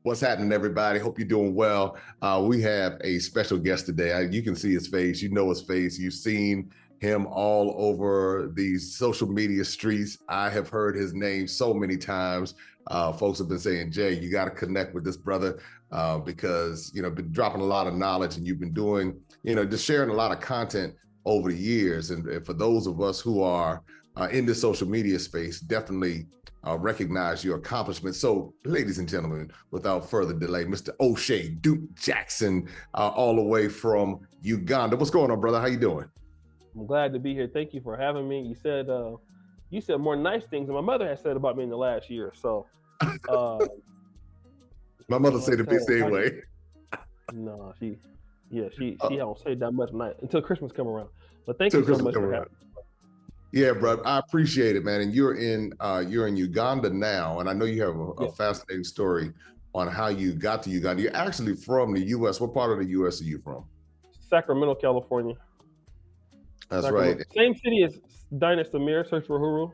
What's happening, everybody? Hope you're doing well. We have a special guest today. You can see his face. You know his face. You've seen him all over the social media streets. I have heard his name so many times. Folks have been saying, Jay, you got to connect with this brother because, been dropping a lot of knowledge, and you've been doing, just sharing a lot of content over the years. And for those of us who are in the social media space, definitely recognize your accomplishments. So, ladies and gentlemen, without further delay, Mr. O'Shea Duke Jackson, all the way from Uganda. What's going on, brother? How you doing? I'm glad to be here. Thank you for having me. You said more nice things than my mother has said about me in the last year. So, my mother said the same way. No, she don't say that much until Christmas come around. But thank you so much for having me. Yeah, bro, I appreciate it, man. And you're in Uganda now, and I know you have a fascinating story on how you got to Uganda. You're actually from the U.S. What part of the U.S. are you from? Sacramento, California. That's right. Same city as Dinah Samir, Search for Huru.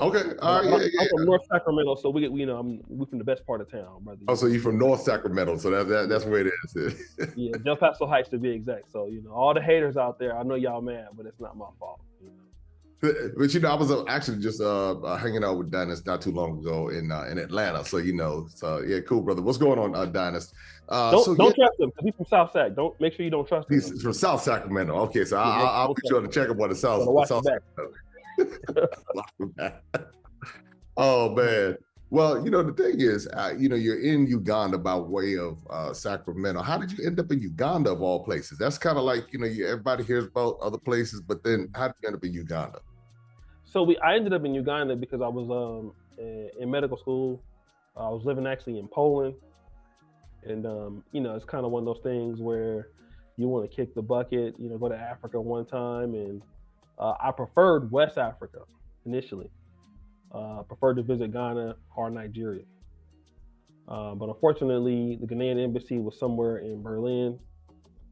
Okay, all right. I'm from North Sacramento, so we from the best part of town, brother. Oh, so you're from North Sacramento, so that's where it is. Yeah, Del Paso Heights to be exact. So all the haters out there, I know y'all mad, but it's not my fault. But I was actually just hanging out with Dinah not too long ago in Atlanta. So yeah, cool, brother. What's going on, Dinah? Don't trust him because he's from South Sac. Don't make sure you don't trust him. He's from South Sacramento. Okay, so I'll put you on the checkup on the South. Oh man. Well, the thing is, you're in Uganda by way of Sacramento. How did you end up in Uganda of all places? That's kind of like, everybody hears about other places, but then how did you end up in Uganda? So I ended up in Uganda because I was in medical school. I was living actually in Poland. And, it's kind of one of those things where you want to kick the bucket, go to Africa one time. And I preferred West Africa initially. Preferred to visit Ghana or Nigeria. But unfortunately, the Ghanaian embassy was somewhere in Berlin,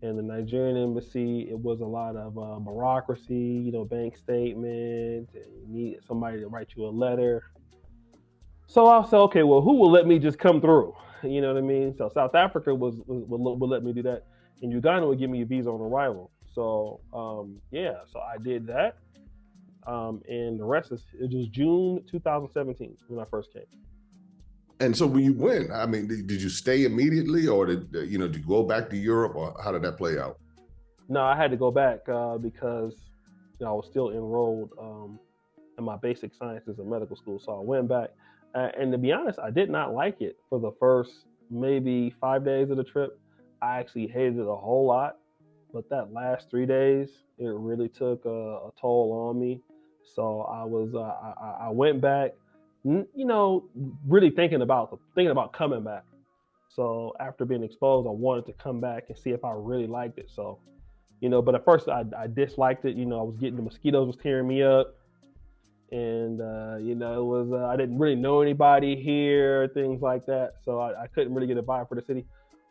and the Nigerian embassy, it was a lot of bureaucracy, bank statement, and you need somebody to write you a letter. So I said, okay, well, who will let me just come through? You know what I mean? So South Africa would let me do that, and Uganda would give me a visa on arrival. So so I did that. And the rest it was June 2017 when I first came. And so when you went, I mean, did you stay immediately, or did you go back to Europe, or how did that play out? No, I had to go back because I was still enrolled in my basic sciences in medical school. So I went back, and to be honest, I did not like it for the first maybe 5 days of the trip. I actually hated it a whole lot, but that last 3 days, it really took a toll on me. So I went back, really thinking about coming back. So after being exposed, I wanted to come back and see if I really liked it. So, but at first I disliked it. I was getting the mosquitoes was tearing me up, and it was I didn't really know anybody here, things like that. So I couldn't really get a vibe for the city.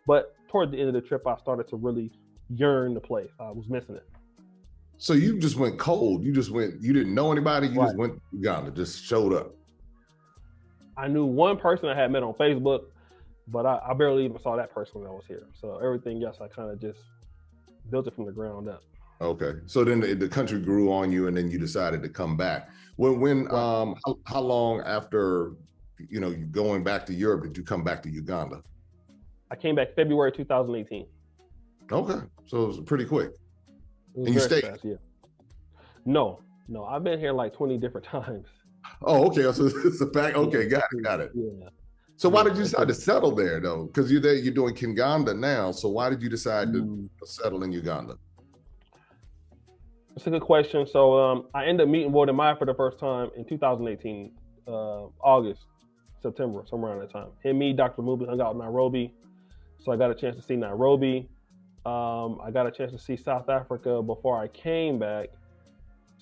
But toward the end of the trip, I started to really yearn the place. I was missing it. So you just went cold. You didn't know anybody. You just went to Uganda, just showed up. I knew one person I had met on Facebook, but I barely even saw that person when I was here. So everything else, I kind of just built it from the ground up. Okay. So then the country grew on you, and then you decided to come back. How long after, going back to Europe did you come back to Uganda? I came back February 2018. Okay. So it was pretty quick. And you stayed? Fast, yeah. No. I've been here like 20 different times. Oh, okay. So it's a back. Okay, got it. Yeah. So why did you decide to settle there, though? Because you're doing Kinganda now. So why did you decide to settle in Uganda? That's a good question. So I ended up meeting Walter Meyer for the first time in 2018, August, September, somewhere around that time. Him, me, Dr. Mubi hung out in Nairobi. So I got a chance to see Nairobi. I got a chance to see South Africa before I came back.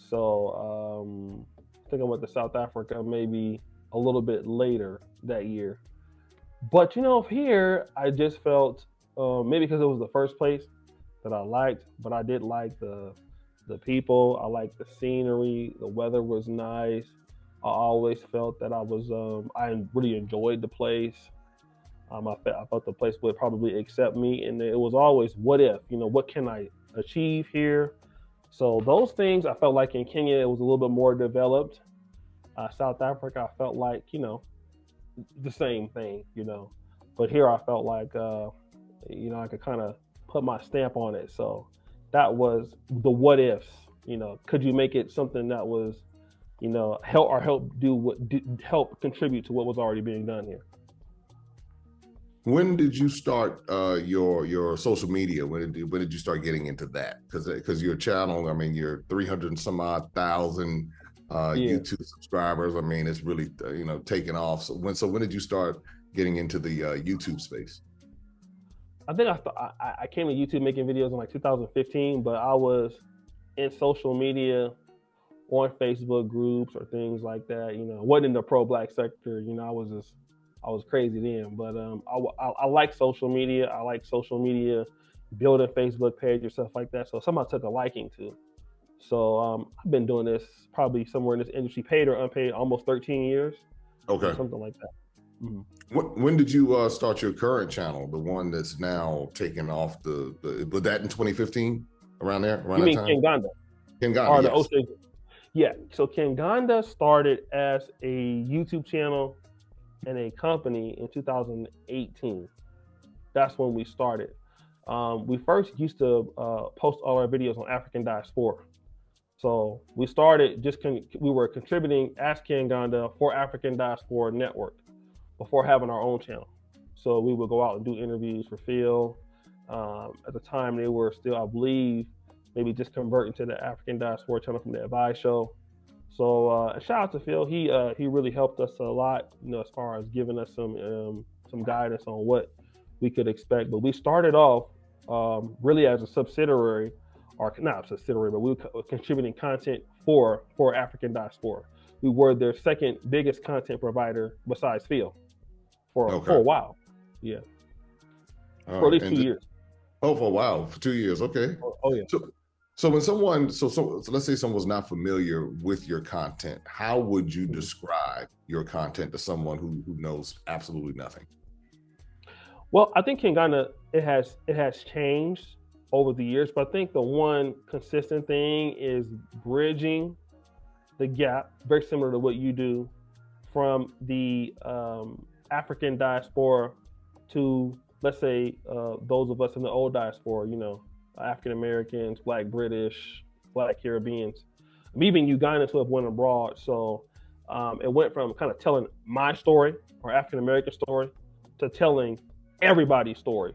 So I think I went to South Africa maybe a little bit later that year. But here I just felt maybe because it was the first place that I liked, but I did like the people. I liked the scenery. The weather was nice. I always felt that I really enjoyed the place. I felt the place would probably accept me, and it was always, what if? What can I achieve here? So those things, I felt like in Kenya it was a little bit more developed. South Africa, I felt like the same thing, but here I felt like I could kind of put my stamp on it. So that was the what ifs. Could you make it something that was help contribute to what was already being done here? When did you start your social media? When did you start getting into that? Because your channel, I mean, you're 300 and some odd thousand YouTube subscribers. I mean, it's really taken off. So when did you start getting into the YouTube space? I think I came to YouTube making videos in like 2015, but I was in social media on Facebook groups or things like that. Wasn't in the pro-Black sector. I was crazy then, but I like social media. I like social media, building Facebook page or stuff like that. So something I took a liking to. So I've been doing this probably somewhere in this industry, paid or unpaid, almost 13 years. Okay. Something like that. Mm-hmm. When did you start your current channel, the one that's now taken off was that in 2015? Around there? Around you mean time? Kinganda? Kinganda, or yes. The yeah. So Kinganda started as a YouTube channel and a company in 2018. That's when we started. We first used to post all our videos on African diaspora. So we started we were contributing as Kinganda for African Diaspora Network before having our own channel. So we would go out and do interviews for Phil. At the time, they were still, I believe, maybe just converting to the African Diaspora channel from the Advice Show. So shout out to Phil. He really helped us a lot, as far as giving us some guidance on what we could expect. But we started off really as a subsidiary, or not a subsidiary, but we were contributing content for African Diaspora. We were their second biggest content provider besides Phil for a while. Yeah. For at least 2 years. Oh, for a while, for 2 years. Okay. Oh yeah. So when someone, so let's say someone's not familiar with your content, how would you describe your content to someone who knows absolutely nothing? Well, I think Kinganda, it has changed over the years, but I think the one consistent thing is bridging the gap, very similar to what you do, from the African diaspora to, let's say, those of us in the old diaspora, African Americans, Black British, Black Caribbeans, even Ugandans who have went abroad. So it went from kind of telling my story or African American story to telling everybody's story.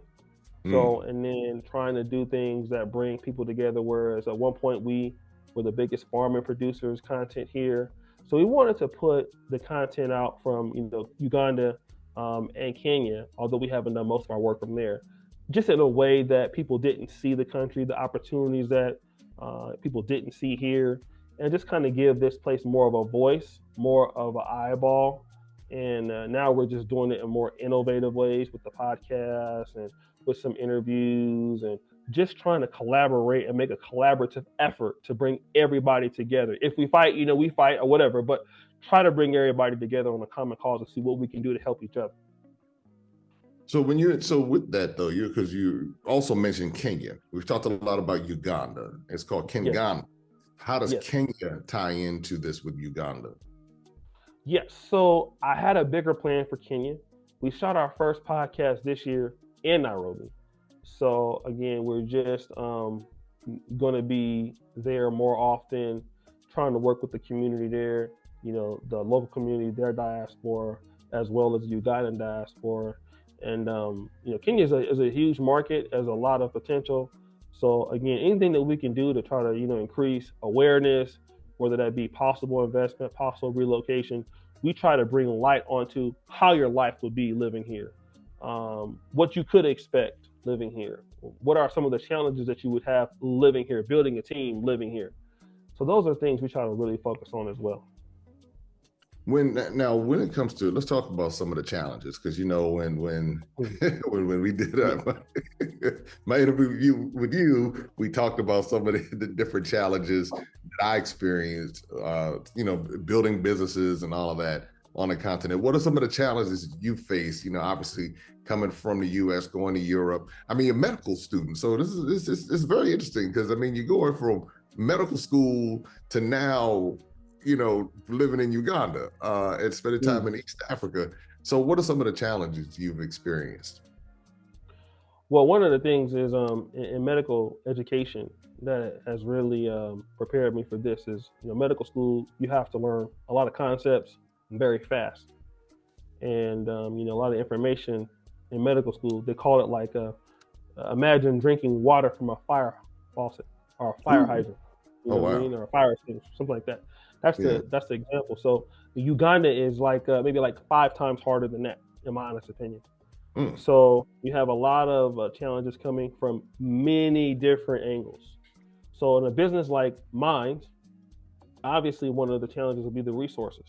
So, and then trying to do things that bring people together. Whereas at one point we were the biggest farming producers content here. So we wanted to put the content out from Uganda and Kenya, although we haven't done most of our work from there, just in a way that people didn't see the country, the opportunities that people didn't see here, and just kind of give this place more of a voice, more of an eyeball. And now we're just doing it in more innovative ways with the podcast and with some interviews, and just trying to collaborate and make a collaborative effort to bring everybody together. If we fight, we fight or whatever, but try to bring everybody together on a common cause and see what we can do to help each other. So with that though, because you also mentioned Kenya. We've talked a lot about Uganda. It's called Kinganda. Yes. How does Kenya tie into this with Uganda? Yes. So I had a bigger plan for Kenya. We shot our first podcast this year in Nairobi. So again, we're just going to be there more often, trying to work with the community there, the local community, their diaspora, as well as the Ugandan diaspora. And, Kenya is a huge market, has a lot of potential. So again, anything that we can do to try to, increase awareness, whether that be possible investment, possible relocation, we try to bring light onto how your life would be living here, what you could expect living here. What are some of the challenges that you would have living here, building a team, living here? So those are things we try to really focus on as well. When it comes to, let's talk about some of the challenges, because when we did my interview with you, we talked about some of the different challenges that I experienced, building businesses and all of that. on the continent. What are some of the challenges you face? You know, obviously coming from the U.S., going to Europe. I mean, you're a medical student, so this is very interesting because I mean, you're going from medical school to now, you know, living in Uganda and spending time in East Africa. So, what are some of the challenges you've experienced? Well, one of the things is in medical education that has really prepared me for this is, you know, medical school, you have to learn a lot of concepts very fast. And, you know, a lot of information in medical school, they call it like, imagine drinking water from a fire faucet or a fire hydrant, you know Oh, what I wow. mean, or a fire extinguisher, something like that. That's Yeah. the example. So Uganda is like maybe like 5 times harder than that, in my honest opinion. Mm. So you have a lot of challenges coming from many different angles. So in a business like mine, obviously one of the challenges will be the resources,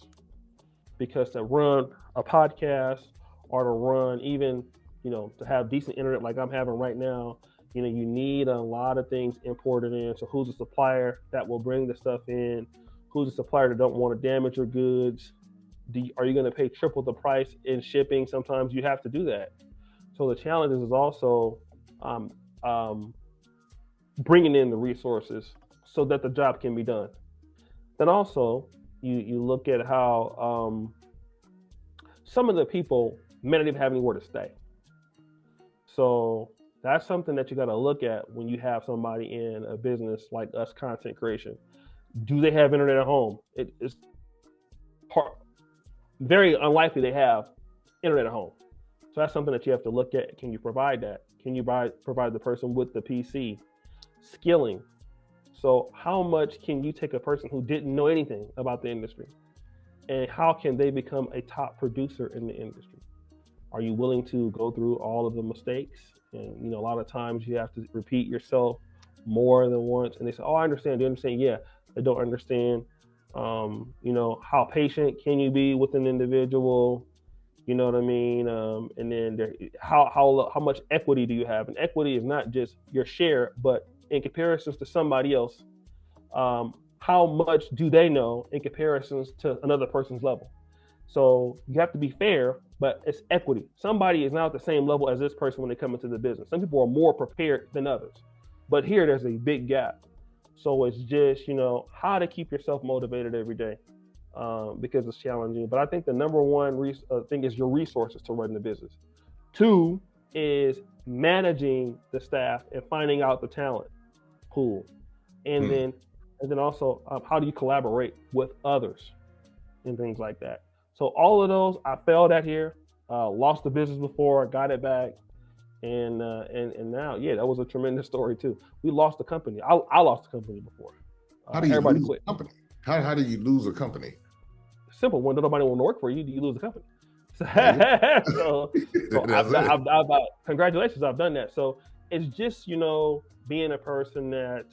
because to run a podcast or to run even, you know, to have decent internet like I'm having right now, you know, you need a lot of things imported in. So who's the supplier that will bring the stuff in? Who's the supplier that don't want to damage your goods? Are you going to pay triple the price in shipping? Sometimes you have to do that. So the challenge is also um, um, bringing in the resources so that the job can be done. Then also you look at how some of the people may not even have anywhere to stay. So that's something that you got to look at when you have somebody in a business like us, content creation. Do they have internet at home? It's very unlikely they have internet at home. So that's something that you have to look at. Can you provide that? Can you provide the person with the PC? Skilling. So how much can you take a person who didn't know anything about the industry, and how can they become a top producer in the industry? Are you willing to go through all of the mistakes? And, you know, a lot of times you have to repeat yourself more than once. And they say, oh, I understand. Do you understand? Yeah, they don't understand. You know, how patient can you be with an individual? You know what I mean? And then how much equity do you have? And equity is not just your share, but in comparisons to somebody else, how much do they know in comparisons to another person's level? So you have to be fair, but it's equity. Somebody is not at the same level as this person when they come into the business. Some people are more prepared than others, but here there's a big gap. So it's just, you know, how to keep yourself motivated every day, because it's challenging. But I think the number one thing is your resources to run the business. 2 is managing the staff and finding out the talent pool, and then also how do you collaborate with others and things like that. So all of those I failed at here, lost the business before, got it back, and now, yeah, that was a tremendous story too. We lost the company. I lost the company before. How do you Everybody lose quit. a company? How do you lose a company? Simple. When nobody want to work for you, do you lose the company? So I've congratulations, I've done that. So it's just, you know, being a person that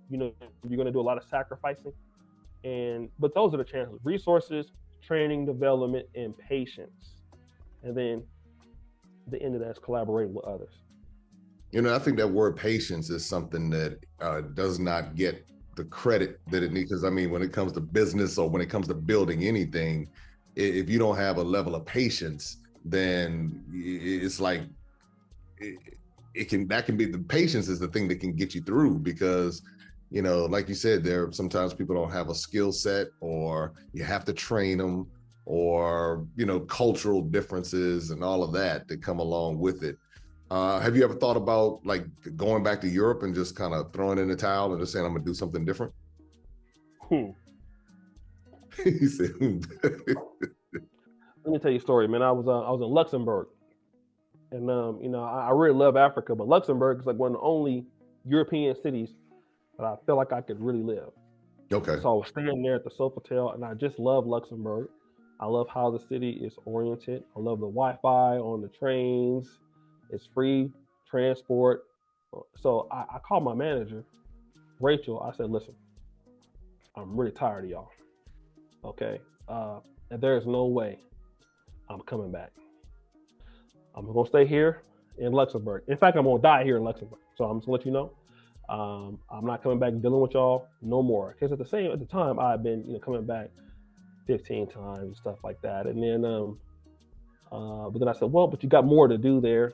you know, you're going to do a lot of sacrificing, but those are the challenges: resources, training, development, and patience. And then the end of that is collaborating with others. You know, I think that word patience is something that does not get the credit that it needs. Because I mean, when it comes to business or when it comes to building anything, if you don't have a level of patience, then it's like that can be the patience is the thing that can get you through, because, you know, like you said, there sometimes people don't have a skill set, or you have to train them, or, you know, cultural differences and all of that come along with it. Have you ever thought about like going back to Europe and just kind of throwing in the towel and just saying, I'm gonna do something different? He said, Let me tell you a story, man. I was in Luxembourg, and you know, I really love Africa, but Luxembourg is like one of the only European cities that I feel like I could really live. okay. So I was staying there at the Sofitel, and I just love Luxembourg. I love how the city is oriented. I love the Wi-Fi on the trains. It's free transport. So I called my manager, Rachel. I said, listen, I'm really tired of y'all. Okay. And there's no way I'm coming back. I'm going to stay here in Luxembourg. In fact, I'm going to die here in Luxembourg. So I'm just going to let you know. I'm not coming back dealing with y'all no more. Because at the time, I've been, you know, coming back 15 times and stuff like that. And then, but then I said, well, but you got more to do there.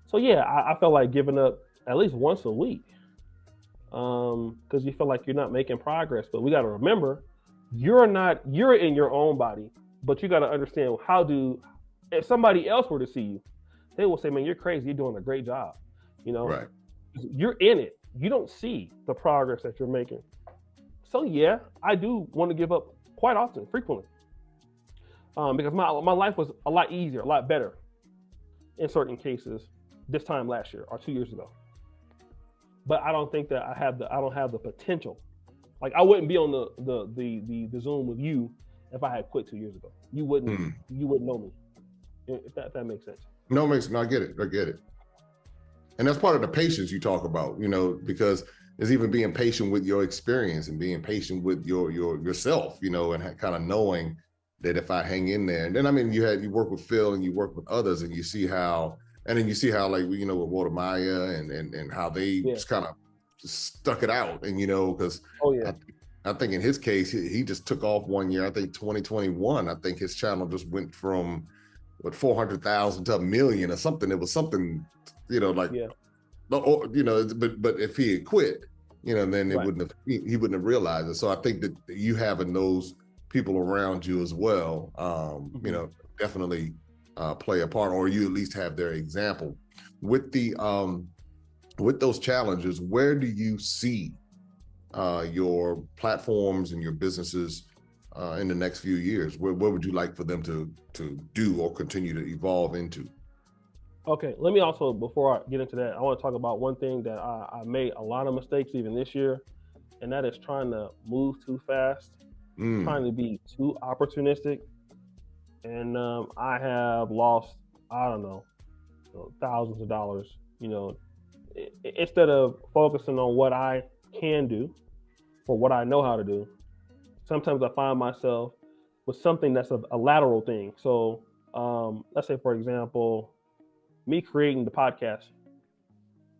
So yeah, I felt like giving up at least once a week, because you feel like you're not making progress. But we got to remember, you're in your own body, but you got to understand if somebody else were to see you, they will say, man, you're crazy. You're doing a great job. Right. You're in it. You don't see the progress that you're making. So yeah, I do want to give up quite often, frequently, because my life was a lot easier, a lot better in certain cases this time last year or 2 years ago. But I don't think that I don't have the potential. Like, I wouldn't be on the Zoom with you if I had quit 2 years ago. You wouldn't know me, if that makes sense. No, I get it. And that's part of the patience you talk about, because there's even being patient with your experience and being patient with yourself, and kind of knowing that if I hang in there. And then, I mean, you work with Phil and you work with others, and you see how like, with Walter Maya and how they just kind of stuck it out. And, because I think in his case, he just took off 1 year. I think 2021, I think his channel just went from 400,000 to 1 million or something. It was something, but if he had quit, then he wouldn't have realized it. So I think that you having those people around you as well, definitely play a part, or you at least have their example. With those challenges, where do you see your platforms and your businesses in the next few years? Where would you like for them to do or continue to evolve into? Okay, let me also, before I get into that, I want to talk about one thing that I made a lot of mistakes even this year, and that is trying to move too fast, trying to be too opportunistic. And I have lost, I don't know, thousands of dollars, instead of focusing on what I can do or what I know how to do. Sometimes I find myself with something that's a lateral thing. So let's say, for example, me creating the podcast,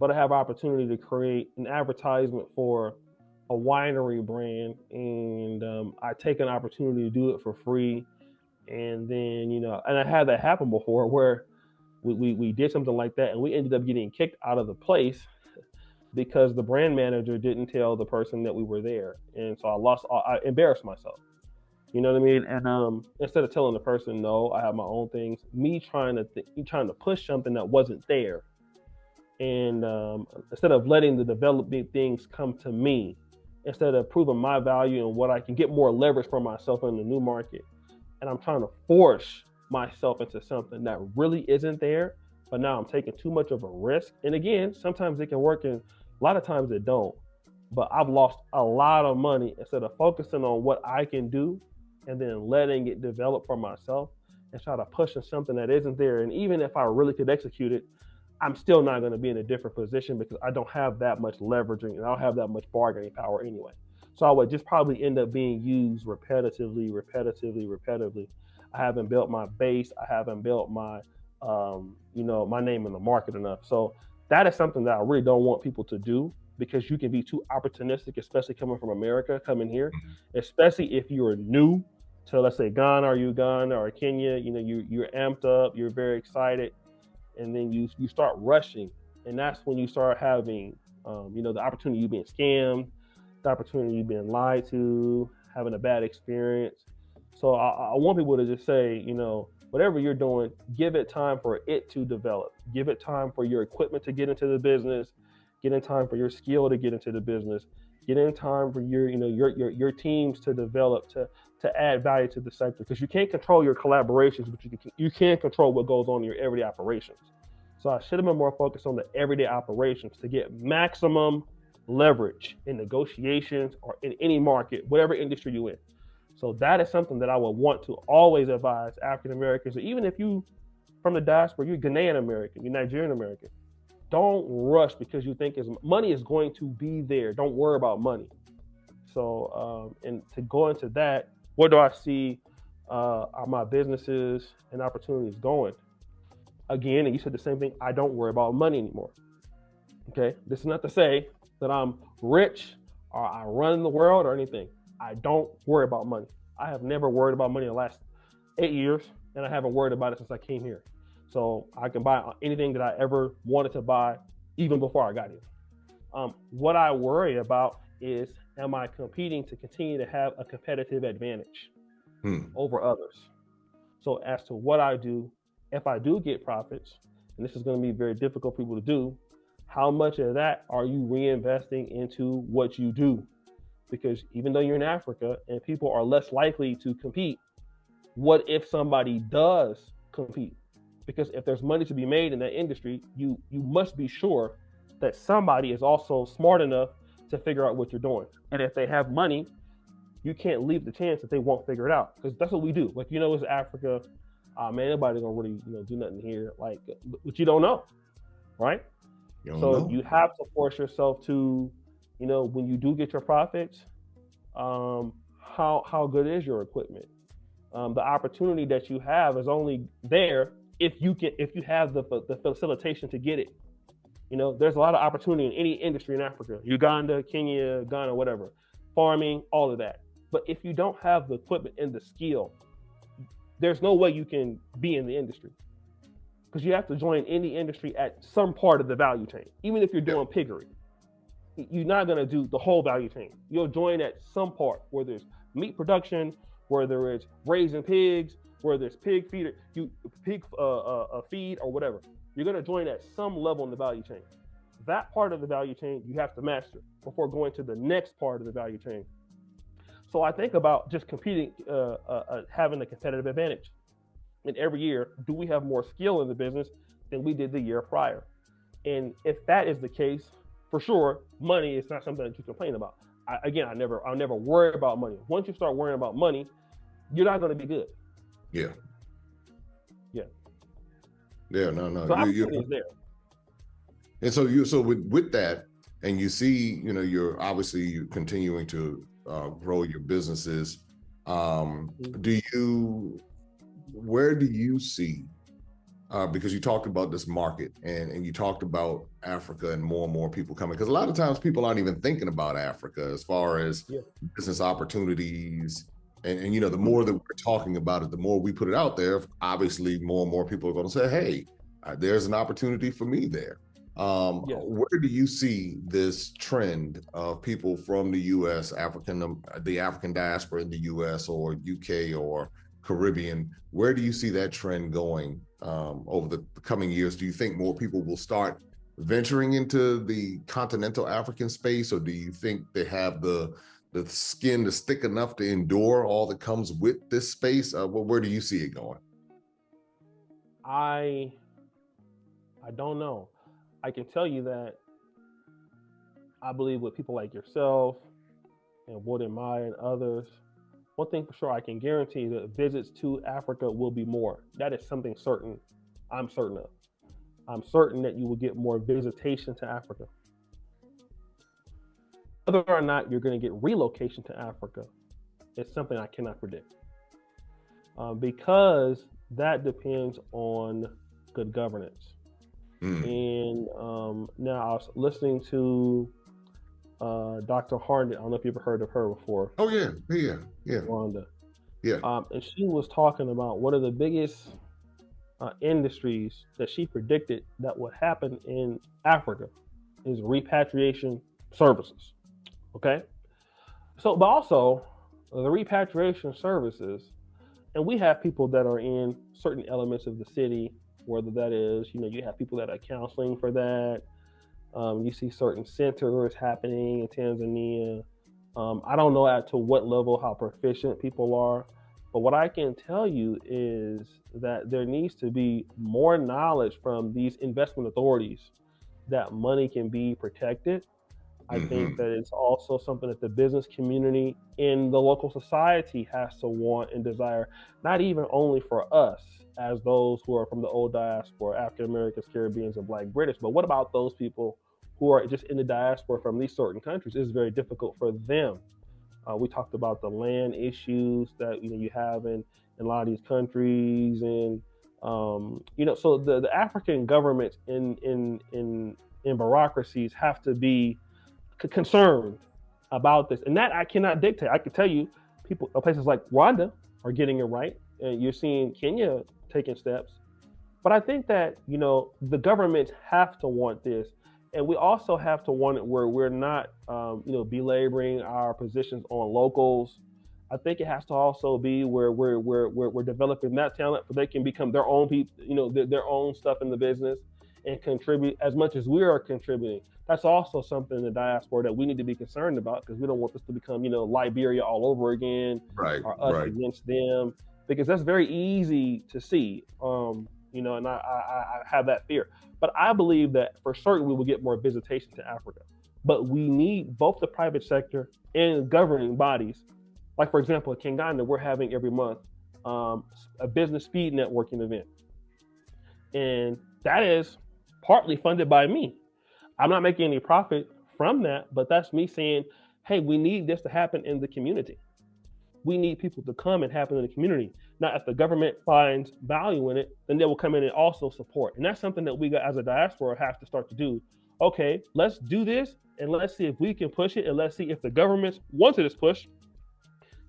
but I have opportunity to create an advertisement for a winery brand, and I take an opportunity to do it for free. And then, and I had that happen before where we did something like that and we ended up getting kicked out of the place because the brand manager didn't tell the person that we were there. And so I embarrassed myself. You know what I mean? And instead of telling the person, no, I have my own things, me trying to push something that wasn't there. And instead of letting the developing things come to me, instead of proving my value and what I can get more leverage for myself in the new market. And I'm trying to force myself into something that really isn't there, but now I'm taking too much of a risk. And again, sometimes it can work and a lot of times it don't. But I've lost a lot of money instead of focusing on what I can do and then letting it develop for myself and try to push in something that isn't there. And even if I really could execute it, I'm still not going to be in a different position because I don't have that much leveraging and I don't have that much bargaining power anyway. So I would just probably end up being used repetitively. I haven't built my base. I haven't built my, my name in the market enough. So that is something that I really don't want people to do because you can be too opportunistic, especially coming from America, coming here, especially if you're new to, let's say, Ghana or Uganda or Kenya. You're amped up, you're very excited, and then you start rushing, and that's when you start having, the opportunity you being scammed, the opportunity you being lied to, having a bad experience. So I want people to just say, whatever you're doing, give it time for it to develop. Give it time for your equipment to get into the business. Get in time for your skill to get into the business. Get in time for your teams to develop, to add value to the sector. Because you can't control your collaborations, but you can control what goes on in your everyday operations. So I should have been more focused on the everyday operations to get maximum leverage in negotiations or in any market, whatever industry you're in. So that is something that I would want to always advise African Americans, or even if you from the diaspora, you're Ghanaian American, you're Nigerian American. Don't rush because you think money is going to be there. Don't worry about money. So, and to go into that, where do I see are my businesses and opportunities going? Again, and you said the same thing, I don't worry about money anymore. Okay, this is not to say that I'm rich or I run the world or anything. I don't worry about money. I have never worried about money in the last 8 years, and I haven't worried about it since I came here. So I can buy anything that I ever wanted to buy, even before I got here. What I worry about is, am I competing to continue to have a competitive advantage over others? So as to what I do, if I do get profits, and this is going to be very difficult for people to do, how much of that are you reinvesting into what you do? Because even though you're in Africa and people are less likely to compete, what if somebody does compete? Because if there's money to be made in that industry, you must be sure that somebody is also smart enough to figure out what you're doing. And if they have money, you can't leave the chance that they won't figure it out, because that's what we do. Like, it's Africa, man, nobody's gonna really do nothing here, like, but you don't know, right? You have to force yourself to, when you do get your profits, how good is your equipment? The opportunity that you have is only there if you have the facilitation to get it. There's a lot of opportunity in any industry in Africa, Uganda, Kenya, Ghana, whatever, farming, all of that. But if you don't have the equipment and the skill, there's no way you can be in the industry, because you have to join any industry at some part of the value chain. Even if you're doing piggery, you're not going to do the whole value chain. You'll join at some part, where there's meat production, whether it's raising pigs, whether it's pig feed, feed or whatever. You're going to join at some level in the value chain. That part of the value chain you have to master before going to the next part of the value chain. So I think about just competing, having a competitive advantage. And every year, do we have more skill in the business than we did the year prior? And if that is the case, for sure, money is not something that you complain about. I'll never worry about money. Once you start worrying about money, you're not going to be good. Yeah. No. So opportunity is there. And so with that, and you see, you're obviously continuing to grow your businesses. Where do you see? Because you talked about this market, and you talked about Africa and more people coming. Because a lot of times people aren't even thinking about Africa as far as business opportunities. And the more that we're talking about it, the more we put it out there, obviously more and more people are going to say, hey, there's an opportunity for me there. Where do you see this trend of people from the U.S., the African diaspora in the U.S. or UK or Caribbean? Where do you see that trend going over the coming years? Do you think more people will start venturing into the continental African space, or do you think they have the skin to stick enough to endure all that comes with this space? Where do you see it going? I don't know. I can tell you that I believe with people like yourself and Wood and Maya and others, one thing for sure I can guarantee that visits to Africa will be more. That is something certain. I'm certain of. I'm certain that you will get more visitation to Africa. Whether or not you're going to get relocation to Africa is something I cannot predict, because that depends on good governance. And now I was listening to Dr. Harnett. I don't know if you've ever heard of her before. Oh yeah. Rhonda. Yeah. And she was talking about one of the biggest industries that she predicted that would happen in Africa is repatriation services. Okay. So, but also the repatriation services, and we have people that are in certain elements of the city, whether that is, you have people that are counseling for that. You see certain centers happening in Tanzania. I don't know to what level, how proficient people are, but what I can tell you is that there needs to be more knowledge from these investment authorities that money can be protected. I think that it's also something that the business community in the local society has to want and desire, not even only for us as those who are from the old diaspora, African Americans, Caribbeans, and Black British, but what about those people who are just in the diaspora from these certain countries? It's very difficult for them. We talked about the land issues that you have in a lot of these countries, and so the African governments in bureaucracies have to be concerned about this, and that I cannot dictate. I can tell you, places like Rwanda are getting it right, and you're seeing Kenya taking steps. But I think that the governments have to want this, and we also have to want it where we're not, belaboring our positions on locals. I think it has to also be where we're developing that talent, so they can become their own people, their own stuff in the business, and contribute as much as we are contributing. That's also something in the diaspora that we need to be concerned about, because we don't want this to become, Liberia all over again, Right, or us right. against them, because that's very easy to see. And I have that fear. But I believe that for certain we will get more visitation to Africa. But we need both the private sector and governing bodies. Like, for example, in Uganda, we're having every month a business speed networking event. And that is partly funded by me. I'm not making any profit from that, but that's me saying, hey, we need this to happen in the community. We need people to come and happen in the community. Now, if the government finds value in it, then they will come in and also support. And that's something that we got as a diaspora have to start to do. Okay, let's do this, and let's see if we can push it, and let's see if the government wants this push.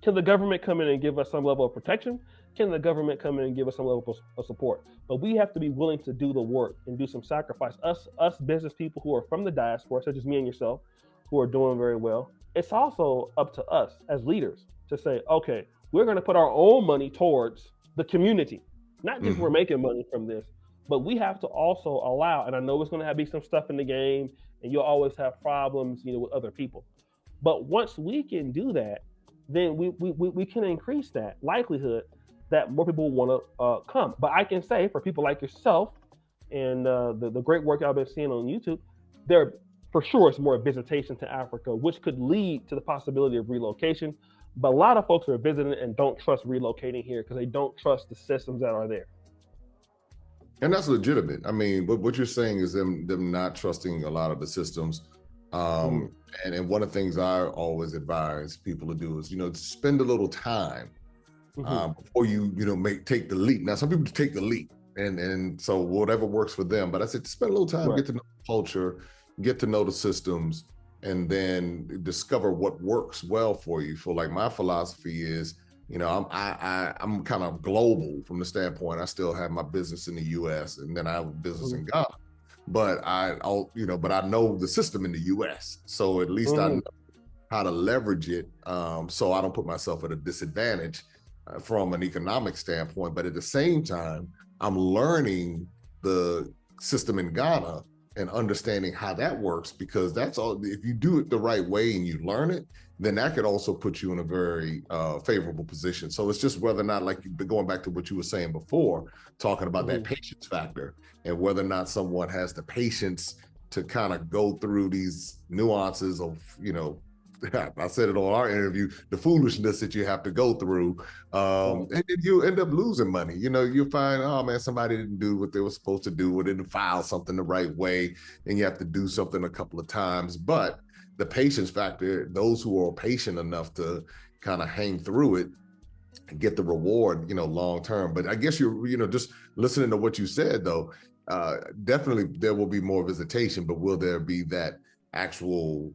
Can the government come in and give us some level of protection? Can the government come in and give us some level of support? But we have to be willing to do the work and do some sacrifice. Us business people who are from the diaspora, such as me and yourself, who are doing very well, it's also up to us as leaders to say, okay, we're going to put our own money towards the community. Not just we're making money from this, but we have to also allow, and I know it's going to be some stuff in the game, and you'll always have problems, with other people. But once we can do that, then we can increase that likelihood that more people want to come. But I can say for people like yourself and the great work I've been seeing on YouTube, there for sure is more visitation to Africa, which could lead to the possibility of relocation. But a lot of folks are visiting and don't trust relocating here because they don't trust the systems that are there. And that's legitimate. I mean, but what you're saying is them not trusting a lot of the systems. And one of the things I always advise people to do is, spend a little time before you take the leap. Now, some people take the leap, and so whatever works for them. But I said, spend a little time, get to know the culture, get to know the systems, and then discover what works well for you. For like my philosophy is, I'm kind of global from the standpoint. I still have my business in the U.S. and then I have a business in Ghana. But I know the system in the U.S. So at least I know how to leverage it, so I don't put myself at a disadvantage from an economic standpoint. But at the same time, I'm learning the system in Ghana and understanding how that works, because that's all. If you do it the right way and you learn it, then that could also put you in a very favorable position. So it's just whether or not, like going back to what you were saying before, talking about that patience factor, and whether or not someone has the patience to kind of go through these nuances of, I said it on our interview, the foolishness that you have to go through, and then you end up losing money. You find, oh man, somebody didn't do what they were supposed to do, or didn't file something the right way, and you have to do something a couple of times. But the patience factor, those who are patient enough to kind of hang through it and get the reward, long term. But I guess you're, just listening to what you said though, definitely there will be more visitation, but will there be that actual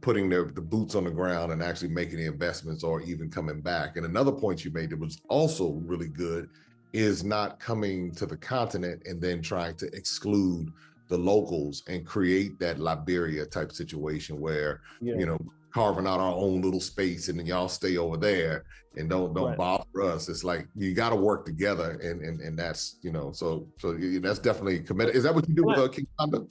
putting the boots on the ground and actually making the investments, or even coming back? And another point you made that was also really good is not coming to the continent and then trying to exclude the locals and create that Liberia type situation where, carving out our own little space and then y'all stay over there and don't bother us. It's like, you got to work together, and that's, so that's definitely committed. Is that what you do with Uganda?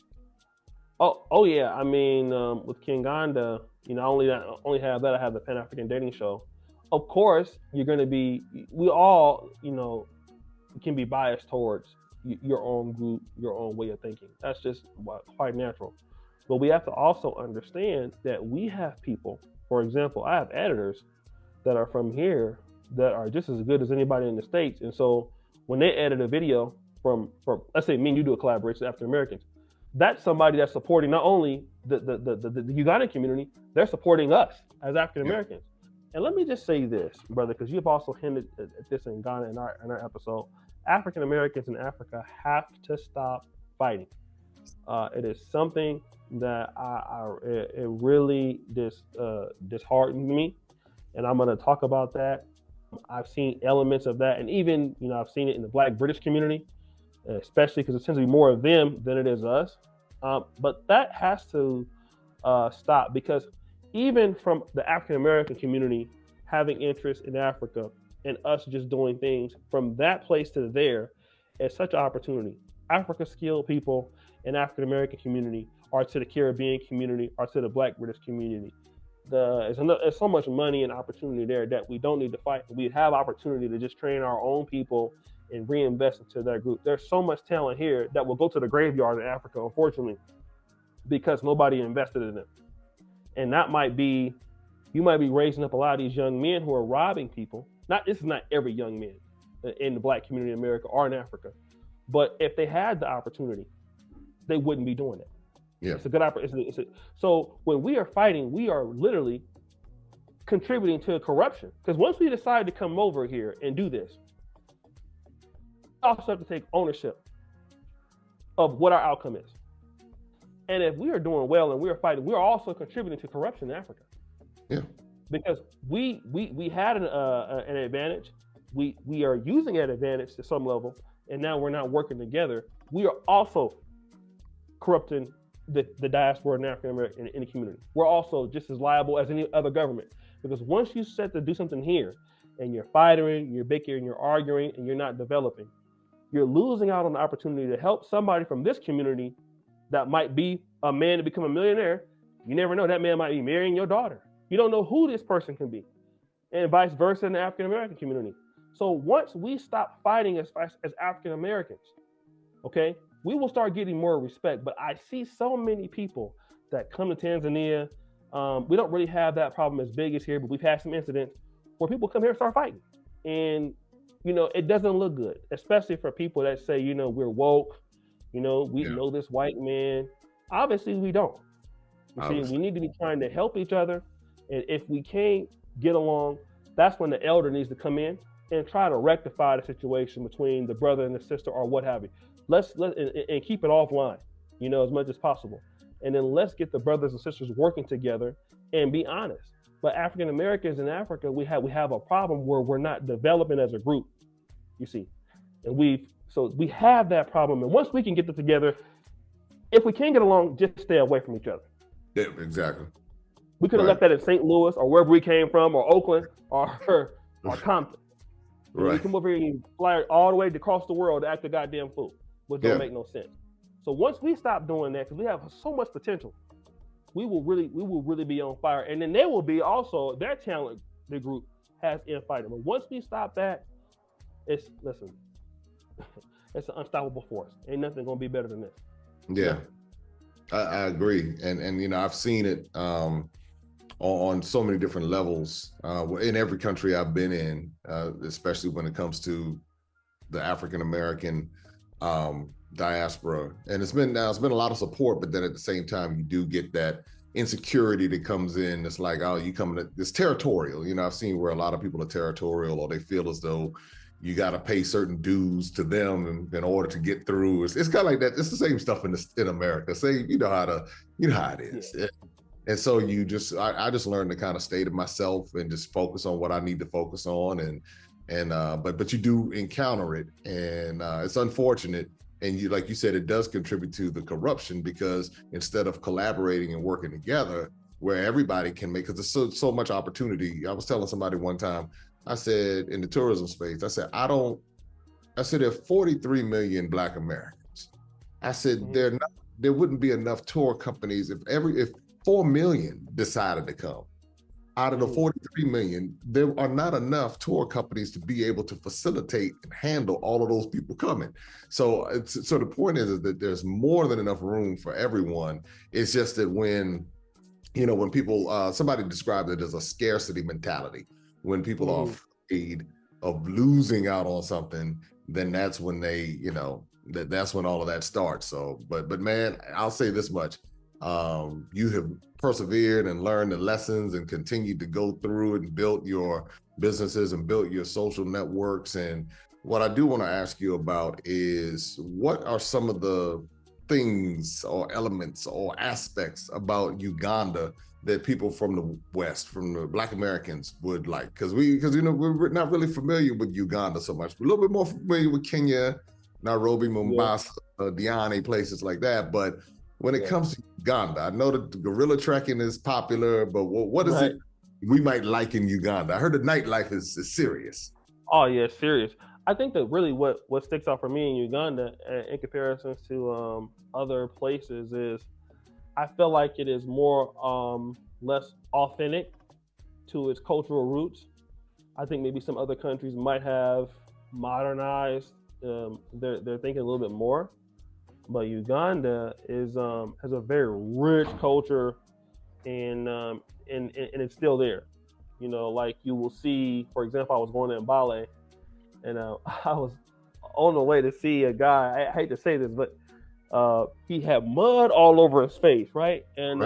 Oh yeah. I mean, with Uganda, I only have that. I have the Pan African Dating Show. Of course, you're going to be. We all, can be biased towards your own group, your own way of thinking. That's just quite natural. But we have to also understand that we have people. For example, I have editors that are from here that are just as good as anybody in the States. And so when they edit a video from let's say me and you do a collaboration, African Americans, that's somebody that's supporting not only the Ugandan community, they're supporting us as African Americans. And let me just say this, brother, because you've also hinted at this in Ghana in our episode. African Americans in Africa have to stop fighting. It is something that it really disheartened me, and I'm going to talk about that. I've seen elements of that, and even I've seen it in the Black British community, especially because it tends to be more of them than it is us. But that has to stop, because even from the African American community having interest in Africa and us just doing things from that place to there is such an opportunity. Africa skilled people in African American community or to the Caribbean community or to the Black British community. There's so much money and opportunity there that we don't need to fight. We have opportunity to just train our own people and reinvest into that group. There's so much talent here that will go to the graveyard in Africa, unfortunately, because nobody invested in them. And that might be, you might be raising up a lot of these young men who are robbing people. This is not every young man in the Black community in America or in Africa, but if they had the opportunity, they wouldn't be doing it. Yeah. It's a good opportunity. So when we are fighting, we are literally contributing to corruption. Because once we decide to come over here and do this, we also have to take ownership of what our outcome is. And if we are doing well and we are fighting, we are also contributing to corruption in Africa. Yeah. Because we had an advantage. We are using that advantage to some level, and now we're not working together. We are also corrupting the diaspora and African American in the community. We're also just as liable as any other government, because once you set to do something here and you're fighting, you're bickering, you're arguing, and you're not developing, you're losing out on the opportunity to help somebody from this community that might be a man to become a millionaire. You never know, that man might be marrying your daughter. You don't know who this person can be, and vice versa in the African American community. So once we stop fighting as African Americans, okay, we will start getting more respect. But I see so many people that come to Tanzania. We don't really have that problem as big as here, but we've had some incidents where people come here and start fighting. And, it doesn't look good, especially for people that say, we're woke, we know this white man. Obviously, we don't. See, we need to be trying to help each other. And if we can't get along, that's when the elder needs to come in and try to rectify the situation between the brother and the sister or what have you. Let's keep it offline, as much as possible. And then let's get the brothers and sisters working together and be honest. But African Americans in Africa, we have a problem where we're not developing as a group, you see. And we have that problem. And once we can get it together, if we can't get along, just stay away from each other. Yeah, exactly. We could have left that in St. Louis or wherever we came from, or Oakland or Compton. Right. We come over here and fly all the way across the world to act a goddamn fool, which don't make no sense. So once we stop doing that, because we have so much potential, we will really be on fire. And then they will be also, their talent, the group has infighting. But once we stop that, it's an unstoppable force. Ain't nothing gonna be better than this. Yeah, I agree. And I've seen it on so many different levels in every country I've been in, especially when it comes to the African American diaspora. And it's been a lot of support, but then at the same time, you do get that insecurity that comes in. It's like, oh, you coming to, it's territorial. I've seen where a lot of people are territorial, or they feel as though you got to pay certain dues to them in order to get through. It's kind of like that. It's the same stuff in America. Say, you know how it is. Yeah. And so I just learned to kind of stay to myself and just focus on what I need to focus on. But you do encounter it, and it's unfortunate. And like you said, it does contribute to the corruption, because instead of collaborating and working together, where everybody can make, because there's so much opportunity. I was telling somebody one time, I said, in the tourism space, I said there are 43 million Black Americans. I said, there wouldn't be enough tour companies if 4 million decided to come. Out of the 43 million, there are not enough tour companies to be able to facilitate and handle all of those people coming. So the point is that there's more than enough room for everyone. It's just that when people, somebody described it as a scarcity mentality. When people are afraid of losing out on something, then that's when that's when all of that starts. So, but man, I'll say this much. You have persevered and learned the lessons and continued to go through it and built your businesses and built your social networks. And what I do want to ask you about is, what are some of the things or elements or aspects about Uganda that people from the West, from the Black Americans would like? Because we're not really familiar with Uganda so much. We're a little bit more familiar with Kenya, Nairobi, Mombasa, Diani, places like that. But when it comes to Uganda, I know that the gorilla trekking is popular, but what is it we might like in Uganda? I heard the nightlife is serious. Oh yeah, serious. I think that really what sticks out for me in Uganda in comparison to other places is I feel like it is more less authentic to its cultural roots. I think maybe some other countries might have modernized their thinking a little bit more, but Uganda is has a very rich culture, and it's still there. You know, like you will see, for example, I was going to Mbale, and I was on the way to see a guy. I hate to say this, but he had mud all over his face, right? And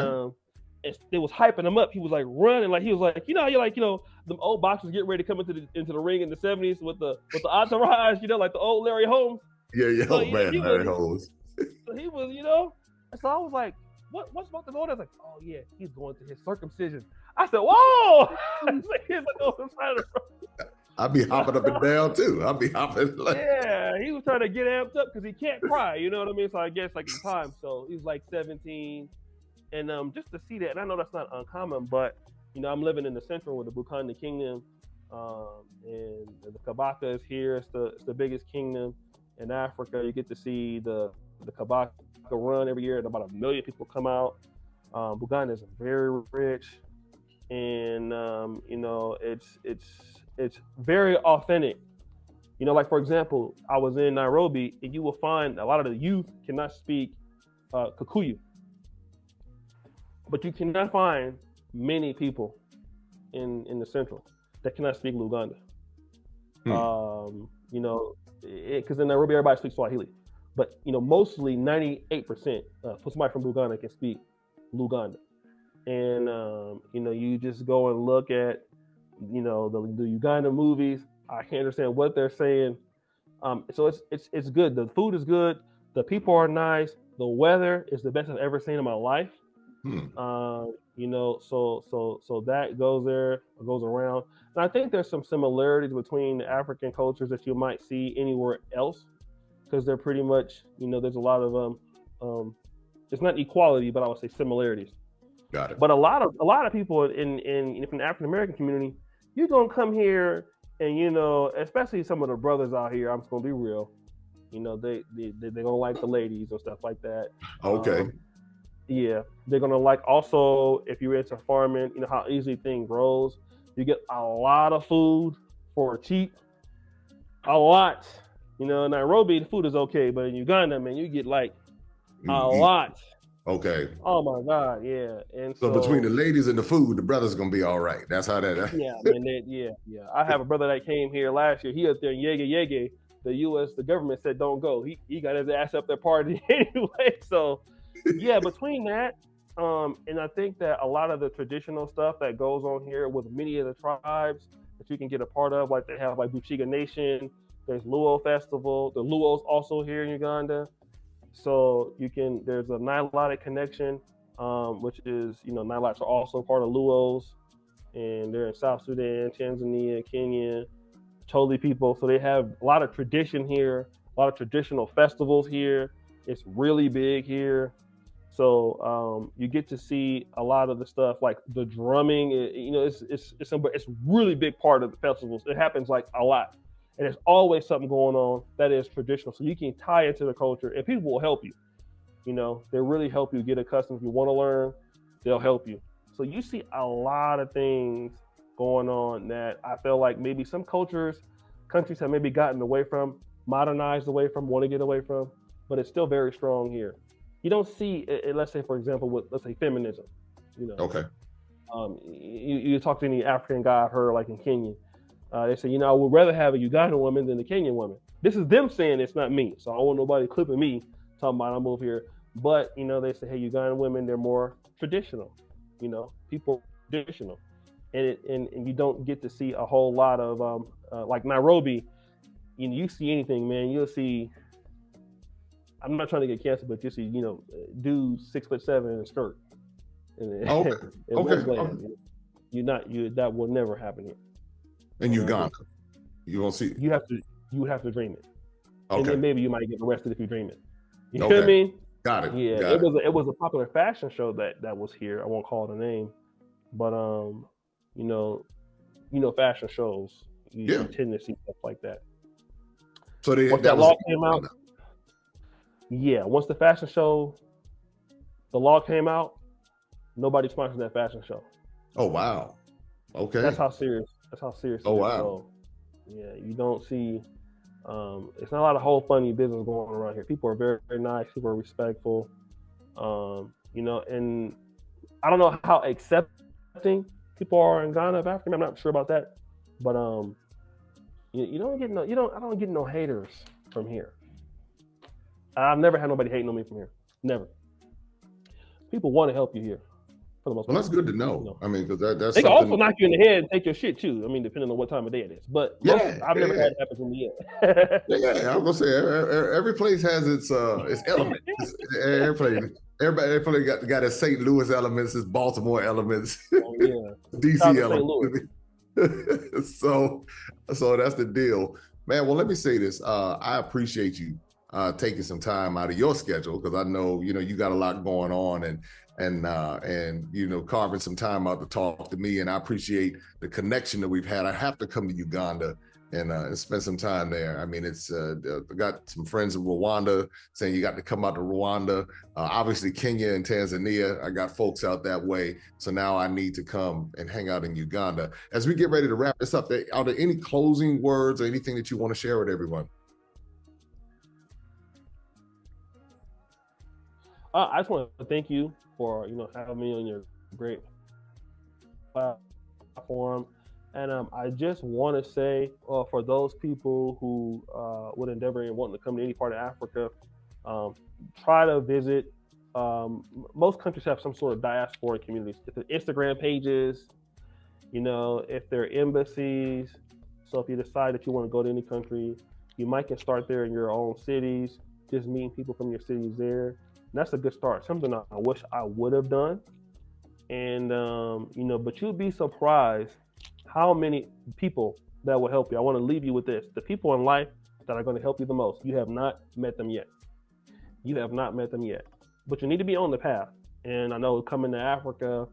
it was hyping him up. He was like running, like he was like, the old boxers get ready to come into the ring in the '70s with the entourage, like the old Larry Holmes. Yeah. So, Larry Holmes. So he was, and so I was like, what's about to go on? I was like, oh yeah, he's going to his circumcision. I said, whoa! He's like, oh, I'm trying to. I'd be hopping up and down too. I'd be hopping. Yeah, he was trying to get amped up because he can't cry. You know what I mean? So I guess like the time. So he was like 17, and just to see that, and I know that's not uncommon, but I'm living in the central with the Bukanda Kingdom, and the Kabaka is here. It's the biggest kingdom in Africa. You get to see the Kabaka run every year, and about 1 million people come out. Buganda is very rich, and it's very authentic. Like for example, I was in Nairobi, and you will find a lot of the youth cannot speak Kikuyu, but you cannot find many people in the central that cannot speak Luganda. Because in Nairobi everybody speaks Swahili, but mostly 98% for somebody from Uganda can speak Luganda, and you just go and look at the Uganda movies. I can't understand what they're saying. So it's good. The food is good. The people are nice. The weather is the best I've ever seen in my life. So that goes around. And I think there's some similarities between the African cultures that you might see anywhere else, because they're pretty much, there's a lot of it's not equality, but I would say similarities. Got it. But a lot of people from the African American community, you're gonna come here, and especially some of the brothers out here, I'm just gonna be real, they don't like the ladies and stuff like that. Okay. Yeah, they're gonna like, also if you're into farming, how easily things grows. You get a lot of food for cheap, a lot. In Nairobi the food is okay, but in Uganda, man, you get like a lot. Okay. Oh my God, yeah. And so between the ladies and the food, the brother's gonna be all right. That's how that. Yeah, man. Yeah. I have a brother that came here last year. He up there in Yege. The government said don't go. He got his ass up there partying anyway. So yeah, between that, and I think that a lot of the traditional stuff that goes on here with many of the tribes that you can get a part of, like they have like Buchiga Nation. There's Luo Festival. The Luo's also here in Uganda. So there's a Nilotic connection, which is, Nilots are also part of Luos, and they're in South Sudan, Tanzania, Kenya, Choli people. So they have a lot of tradition here, a lot of traditional festivals here. It's really big here. So you get to see a lot of the stuff, like the drumming, it's a really big part of the festivals. It happens like a lot. And there's always something going on that is traditional. So you can tie into the culture, and people will help you. They really help you get accustomed. If you want to learn, they'll help you. So you see a lot of things going on that I feel like maybe some countries have maybe gotten away from, modernized away from, want to get away from, but it's still very strong here. You don't see, let's say, for example, with, let's say, feminism. Okay. You talk to any African guy I've heard, like in Kenya. They say, I would rather have a Ugandan woman than a Kenyan woman. This is them saying, it's not me. So I don't want nobody clipping me talking about I'm over here. But, they say, hey, Ugandan women, they're more traditional. People are traditional. And you don't get to see a whole lot of, like Nairobi, you see anything, man, you'll see, I'm not trying to get canceled, but you see, dudes 6'7" in a skirt. And Okay. it Okay. was bland. Okay. That will never happen here. In Uganda, you won't see. You have to dream it. Okay. And then maybe you might get arrested if you dream it. You know Okay. what I mean? Got it. Yeah, Got it was a popular fashion show that was here. I won't call it a name, but you know, fashion shows. You tend to see stuff like that. So once that law came out, once the fashion show, the law came out, nobody sponsored that fashion show. Oh wow. Okay. That's how serious. Oh wow. So, yeah, you don't see. It's not a lot of whole funny business going on around here. People are very, very nice. People are respectful. And I don't know how accepting people are in Ghana of Africa. I'm not sure about that, but you don't get I don't get no haters from here. I've never had nobody hating on me from here. Never. People want to help you here. For the most part. Well, that's good to know. I mean, because that's they can also knock you in the head and take your shit too. I mean, depending on what time of day it is. But I've never had it happen to me yet. I was gonna say every place has its element. Everybody got its St. Louis elements, its Baltimore elements, DC elements. So that's the deal, man. Well, let me say this. I appreciate you taking some time out of your schedule, because I know you got a lot going on, and carving some time out to talk to me, and I appreciate the connection that we've had. I have to come to Uganda and spend some time there. I mean, it's I got some friends in Rwanda saying you got to come out to Rwanda. Obviously Kenya and Tanzania, I got folks out that way. So now I need to come and hang out in Uganda. As we get ready to wrap this up, are there any closing words or anything that you want to share with everyone? I just want to thank you for having me on your great platform, and I just want to say for those people who would endeavor and wanting to come to any part of Africa, try to visit. Most countries have some sort of diaspora communities. If they're Instagram pages, if they're embassies. So if you decide that you want to go to any country, you might can start there in your own cities, just meeting people from your cities there. That's a good start. Something I wish I would have done. And, but you'd be surprised how many people that will help you. I want to leave you with this. The people in life that are going to help you the most, you have not met them yet. But you need to be on the path. And I know coming to Africa,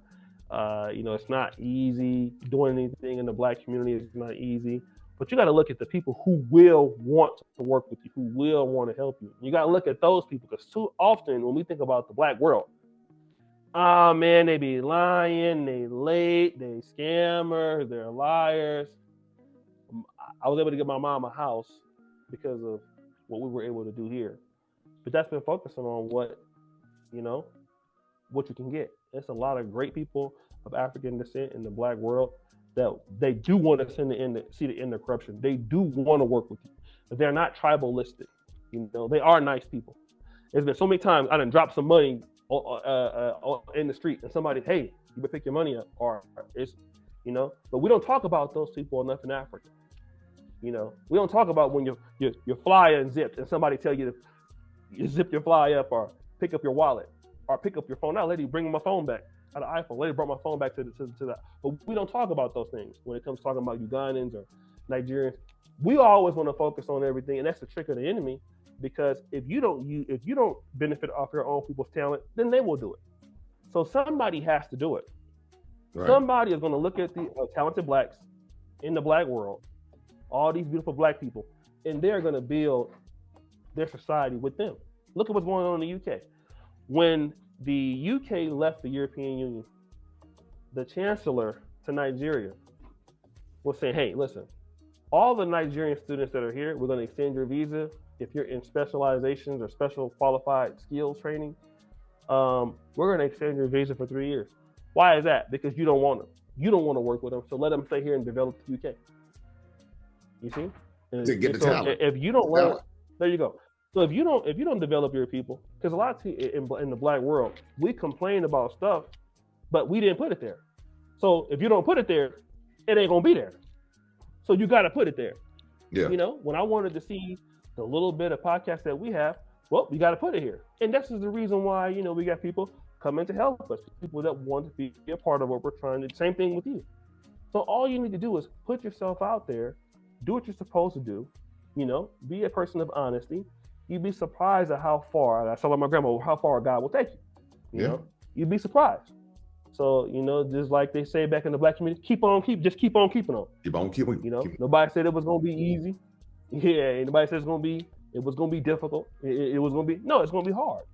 it's not easy. Doing anything in the Black community is not easy. But you got to look at the people who will want to work with you, who will want to help you. You got to look at those people, because too often when we think about the Black world, man, they be lying, they late, they scammers, they're liars. I was able to get my mom a house because of what we were able to do here. But that's been focusing on what you can get. There's a lot of great people of African descent in the Black world that they do want to see the end of corruption. They do want to work with you. They're not tribalistic. They are nice people. There's been so many times I done dropped some money in the street, and somebody, hey, you better pick your money up, or it's, But we don't talk about those people enough in Africa. We don't talk about when your fly unzipped and somebody tell you to zip your fly up, or pick up your wallet, or pick up your phone. Now, lady, bring my phone back. Out of iPhone. Lady brought my phone back to that. But we don't talk about those things when it comes to talking about Ugandans or Nigerians. We always want to focus on everything, and that's the trick of the enemy. Because if you don't benefit off your own people's talent, then they will do it. So somebody has to do it. Right. Somebody is going to look at the talented Blacks in the Black world, all these beautiful Black people, and they're going to build their society with them. Look at what's going on in the UK. When the UK left the European Union, the chancellor to Nigeria was saying, hey, listen, all the Nigerian students that are here, we're going to extend your visa. If you're in specializations or special qualified skills training, we're going to extend your visa for 3 years. Why is that? Because you don't want them. You don't want to work with them. So let them stay here and develop the UK. You see? To get the talent. If you don't learn, there you go. So if you don't develop your people, because a lot of in the Black world, we complain about stuff, but we didn't put it there. So if you don't put it there, it ain't gonna be there. So you got to put it there. Yeah. When I wanted to see the little bit of podcast that we have, well, we got to put it here, and this is the reason why we got people come in to help us, people that want to be a part of what we're trying to do. Same thing with you. So all you need to do is put yourself out there, do what you're supposed to do, be a person of honesty. You'd be surprised at how far, I saw my grandma, how far God will take you. You know, you'd be surprised. So, just like they say back in the Black community, keep on keeping on. Keep on keeping. Nobody said it was going to be easy. Yeah, nobody said it was going to be difficult. It was going to be, no, it's going to be hard.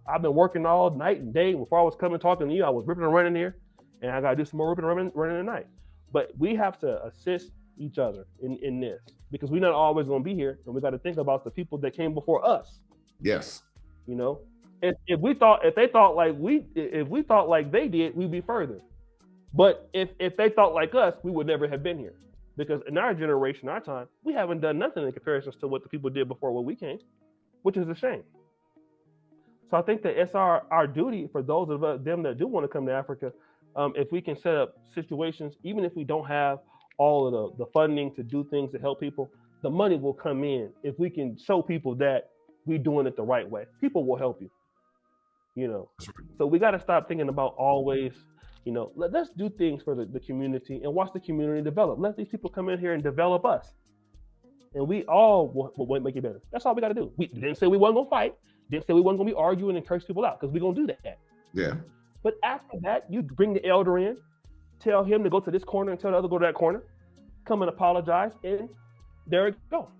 I've been working all night and day. Before I was coming talking to you, I was ripping and running here, and I got to do some more ripping and running tonight. But we have to assist each other in this, because we're not always going to be here, and we got to think about the people that came before us. Yes. If we thought like they did, we'd be further. But if they thought like us, we would never have been here, because in our generation, our time, we haven't done nothing in comparison to what the people did before when we came, which is a shame. So I think that it's our duty for those of them that do want to come to Africa, if we can set up situations, even if we don't have all of the funding to do things to help people, the money will come in if we can show people that we're doing it the right way. People will help you. So we got to stop thinking about always, let's do things for the community and watch the community develop. Let these people come in here and develop us, and we all will make it better. That's all we got to do. We didn't say we wasn't gonna fight. Didn't say we wasn't gonna be arguing and curse people out, because we're gonna do that. Yeah. But after that, you bring the elder in, tell him to go to this corner and tell the other to go to that corner, come and apologize, and there it go.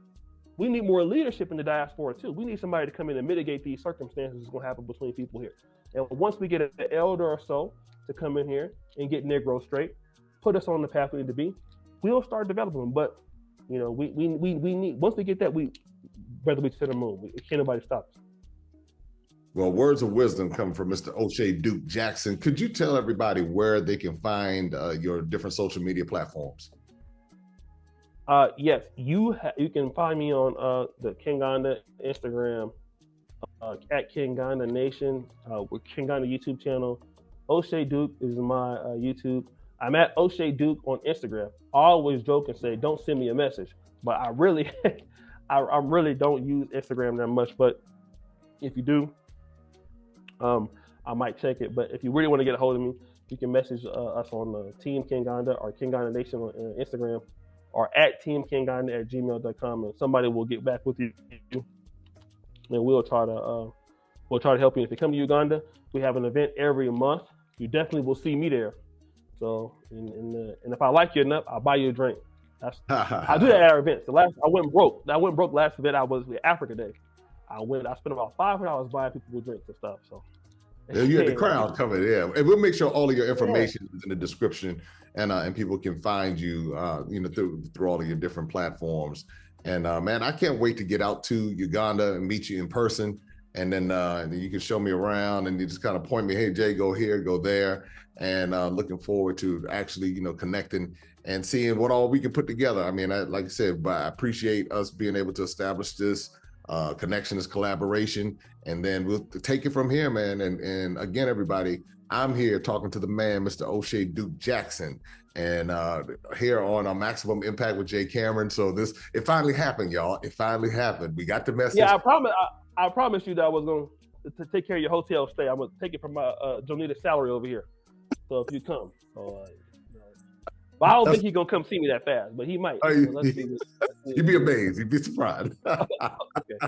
We need more leadership in the diaspora too. We need somebody to come in and mitigate these circumstances that's gonna happen between people here. And once we get an elder or so to come in here and get Negro straight, put us on the path we need to be, we'll start developing them. But we need, once we get that, whether we to the moon, can't nobody stop us. Well, words of wisdom come from Mr. O'Shea Duke Jackson. Could you tell everybody where they can find your different social media platforms? Yes, you can find me on the Kinganda Instagram, at Kinganda Nation, with Kinganda YouTube channel. O'Shea Duke is my YouTube. I'm at O'Shea Duke on Instagram. I always joke and say, don't send me a message, but I really, I really don't use Instagram that much. But if you do, I might check it. But if you really want to get a hold of me, you can message us on Team Kinganda or Kinganda Nation on Instagram, or at teamkinganda@gmail.com, and somebody will get back with you, and we'll try to help you. If you come to Uganda, we have an event every month. You definitely will see me there. So, and if I like you enough, I'll buy you a drink. I do that at our events. I went broke. Last event. I was with Africa Day. I spent about $500 buying people drinks and stuff. So you had the crowd coming, yeah. And we'll make sure all of your information is in the description, and people can find you, through all of your different platforms. And man, I can't wait to get out to Uganda and meet you in person. And then you can show me around, and you just kind of point me, hey, Jay, go here, go there. And looking forward to actually, connecting and seeing what all we can put together. I mean, like I said, but I appreciate us being able to establish this connection, this collaboration, and then we'll take it from here, man. And again, everybody, I'm here talking to the man, Mr. O'Shea Duke Jackson, and here on our Maximum Impact with Jay Cameron. So it finally happened, y'all. It finally happened. We got the message. Yeah, I promised you that I was going to take care of your hotel stay. I'm going to take it from my Jonita's salary over here. So if you come, but I don't think he's going to come see me that fast, but he might. You'd be amazed. You'd be surprised. Okay.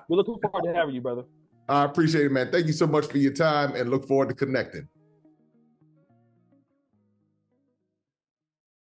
We're looking forward to having you, brother. I appreciate it, man. Thank you so much for your time, and look forward to connecting.